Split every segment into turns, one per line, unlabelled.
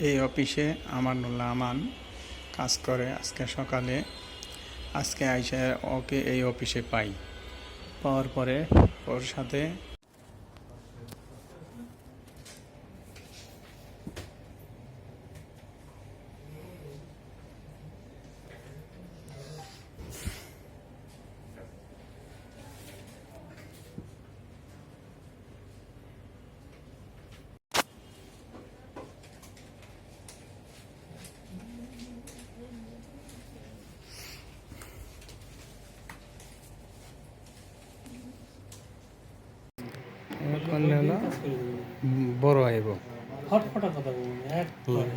এই অফিসে আমানুল্লাহ আমান কাজ করে। আজকে সকালে আইসা ওকে এই অফিসে পাওয়ার পরে ওর সাথে বড় আইব
হটফটা কথা বলুন একবারে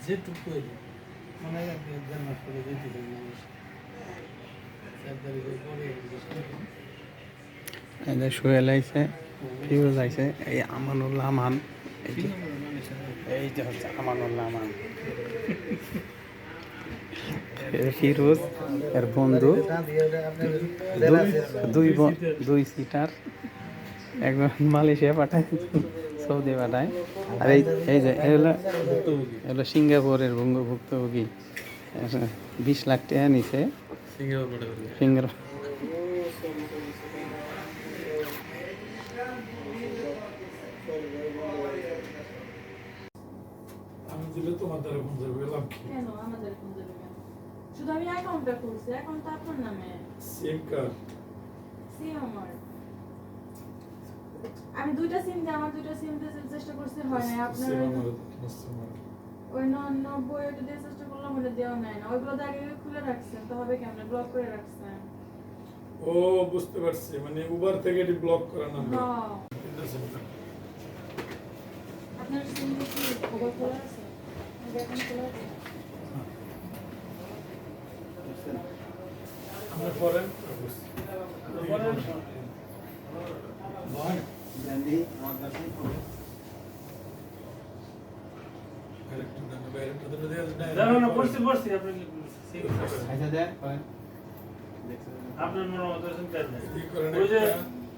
যেটুকু মানে দেড় মাস করে যেতে মানুষ
সোহেল আইছে, ফিরোজ আইছে, এই আমানুল্লাহ আমান, এই যে হচ্ছে আমানুল্লাহ আমান, ফিরোজ এর বন্ধু, দুই সিটার, একজন মালয়েশিয়া পাঠায়, সৌদি পাঠায়, আর এই যে এগুলো সিঙ্গাপুরের ভুক্তভোগী 20 লাখ টাকা নিছে সিঙ্গাপুর।
আমি দিলে তোমার দ্বারা ফোন যাবে গেলাম কি
কেন আমাদের ফোন দেবে কেন? শুধু আমি অ্যাকাউন্টটা খুলছি, অ্যাকাউন্টটা আপনার নামে।
সিম কার্ড
সিম আমার, আমি দুইটা সিম দিয়ে আমার দুইটা সিম দিয়ে চেষ্টা করছি, হয় না। আপনার ওই 99 ওইটা দিয়ে চেষ্টা করলাম, ওটা দেওয়া নাই না। ওইগুলো তো আগে খুলে রাখছেন, তো হবে কেমন? ব্লক করে রাখছেন।
ও বুঝতে পারছি, মানে উবার থেকে এটি ব্লক করা নাম্বার।
হ্যাঁ, আপনার সিম দিয়ে কি ওভার খোলা আছে? এখন খোলা আছে?
আমরা পড়েন
আপনার মনে মতো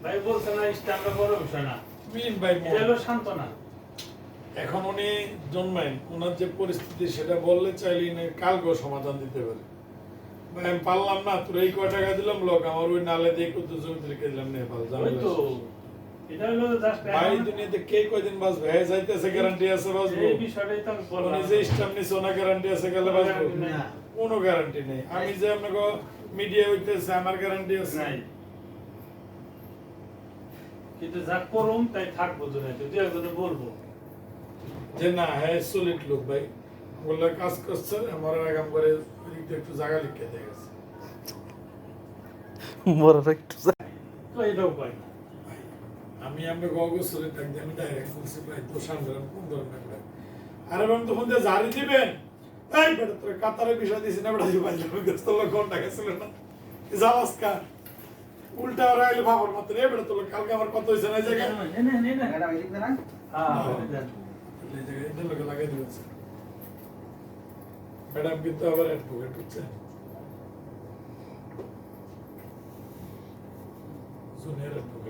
ভাই বলছে না ইস্টামটা বড় বিষয় না, সান্ত্বনা।
এখন উনি জন্মায়, ওনার যে পরিস্থিতি সেটা বললে চাইলে কালকেও সমাধান দিতে পারে। ভাই আমি পারলাম না, তোর এই কয় টাকা দিলাম লোক, আমার ওই নালে দিয়ে কত জমিতে রেখে দিলাম নেপাল। ভাই দুনিয়াতে কে কয়দিন বাঁচবে? হ্যাঁ যাইতেছে, গ্যারান্টি আছে বাঁচবো?
এই বিষয়টাই তো আমি বললাম।
উনি যে স্টাম্প নিছে ওনার গ্যারান্টি আছে গেলে বাঁচবো? কোনো গ্যারান্টি নেই। আমি যে আপনাকে মিডিয়া হইতেছে, আমার গ্যারান্টি আছে
নাই। কিন্তু যা করুন তাই থাকবো, দুনিয়াতে দুই একজনে বলবো
যে না হ্যাঁ সলিড লোক ভাই, বললে কাজ করছে, আমার আগাম করে একটু জায়গা লিখে দিয়ে গেছে।
তো এটাও পাই না।
আমি আমরা গগসরে থাকতে আমি ডাইরেক্ট বলছি ভাই তো সামনে কোন ধরনের ভাই, আরে আমি তখন দিয়ে জারি দিবেন, এই বেটা তোর কাতারের বিষয় দিছি না বেটা, ভাই ব্যস্ত লোক কোন টাকা ছিল না জালাসকা উল্টা আর আইলে বাবার মত রে বেটা তোর কালকে আমার কত হইছে না জায়গা
এটা ওই দিক না। হ্যাঁ
এই জায়গায় এটা লোকে লাগাই দিয়েছে। ম্যাডাম কিন্তু আবার অ্যাডভোকেট হচ্ছে, জুনিয়র অ্যাডভোকেট।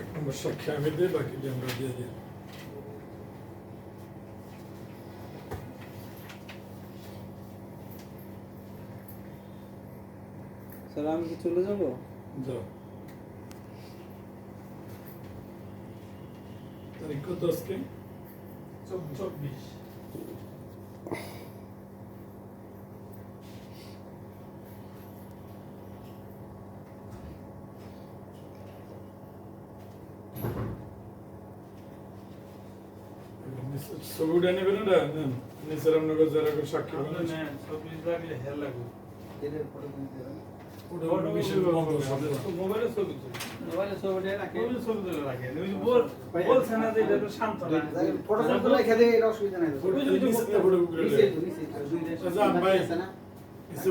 এক নম্বর সাক্ষী আমি দিই, বাকি আমরা দিয়ে দিই।
স্যার আমি কি চলে যাবো?
যাও। তারিখ কত আজকে?
24।
ছবিটা নেবেন না, নিচের আপনাকে যারা সাক্ষী বানান
ছবি লাগলে হেল লাগবে।
এর ফটো দিতে হবে।
ওটা বিশেষ বন্ধ
মোবাইলে ছবি
মোবাইলে ছবিটা রাখে
ওই ছবি তুলে রাখেন ওই যে বলছে না যে এটা তো শান্ত না
ফটো ফটো রেখে দেয়, এটা অসুবিধা নাই তো।
নিচে ফটো
নিচে নিচে দুই দেশ
যান ভাই।
আছে না?
নিচে